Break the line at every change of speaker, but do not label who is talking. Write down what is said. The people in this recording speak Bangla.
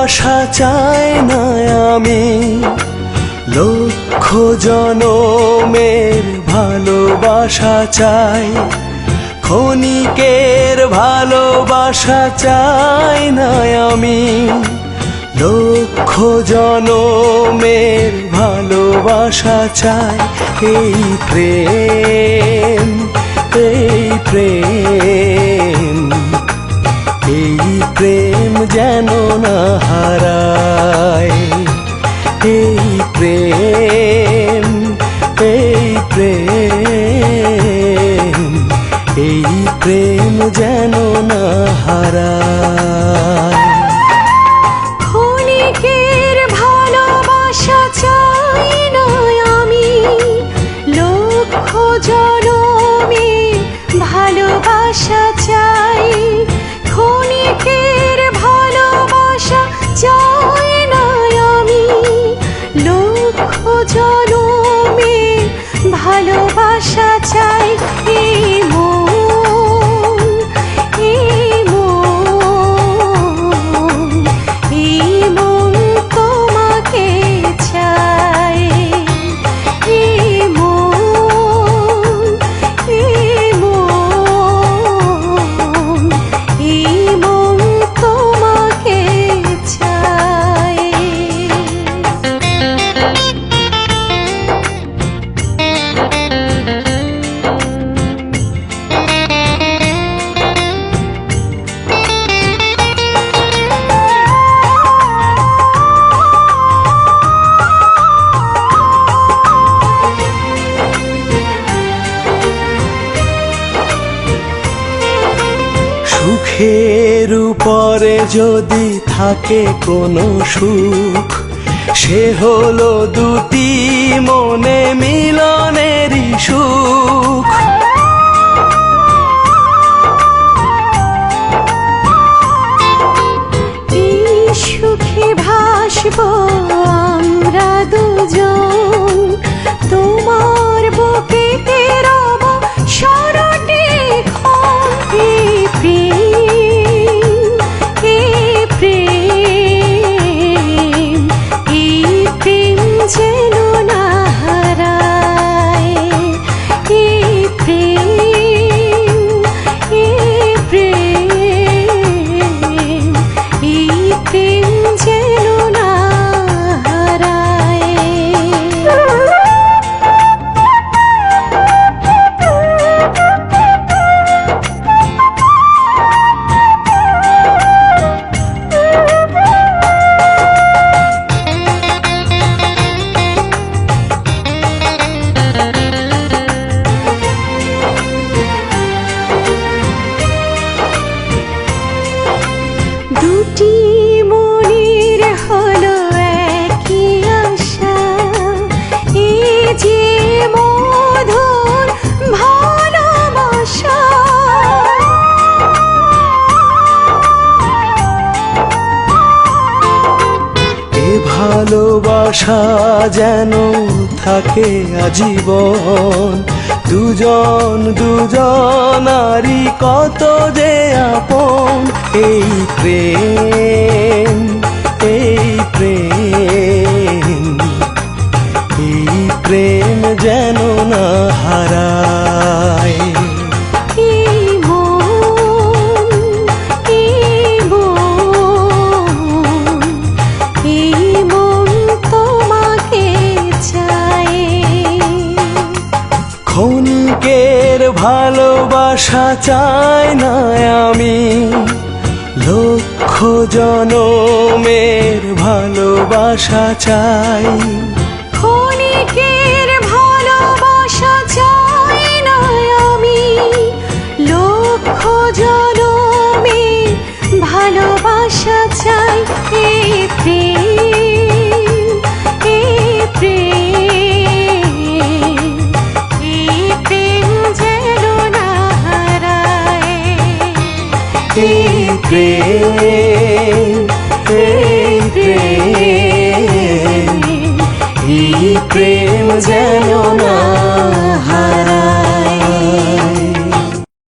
ভালোবাসা চাই না আমি, লক্ষ জনমের ভালোবাসা চাই। ক্ষণিকের ভালোবাসা চাই না আমি, লক্ষ জনমের ভালোবাসা চাই। এই প্রেম, এই প্রেম, এই প্রেম যেন না হারায়। এই প্রেম, এই প্রেম, এই প্রেম যেন না হারায়।
ক্ষণিকের ভালোবাসা চাই না আমি, লক্ষ জনমের ভালোবাসা চাই। ক্ষণিকের ভালোবাসা চাই না আমি, লক্ষ জনমের ভালোবাসা চাই। এই মন, এই মন, এই মন তোমাকে চাই। এই মন, এই মন, এই মন তোমাকে চাই।
সুখের উপরে যদি থাকে কোনো সুখ, সে হলো দুটি মনে মিলনেরই সুখ।
এই সুখে ভাসবো আমরা দুজন, তোমার বুকেতে রব সারাটি ক্ষণ। এই প্রেম, এই প্রেম, এই প্রেম যেন না হারায়। এই প্রেম, এই প্রেম, এই প্রেম যেন না হারায়। দুটি মনের হলো একই আশা, এই যে মধুর ভালোবাসা।
এ ভালোবাসা যেন থাকে আজীবন, দুজন দুজনারই কত যে আপন। এই প্রেম, এই প্রেম, এই প্রেম যেন না হারায়।
এই মন, এই মন, এই মন তোমাকে চাই।
ক্ষণিকের ভালোবাসা চাই না আমি, লক্ষ জনমের ভালোবাসা চাই।
ক্ষণিকের ভালোবাসা চাই না আমি, লক্ষ জনমের ভালোবাসা চাই। এই প্রেম, এই প্রেম, এই প্রেম যেন না হারায়।
এই প্রেম, এই প্রেম, এই প্রেম যেন না হারায়।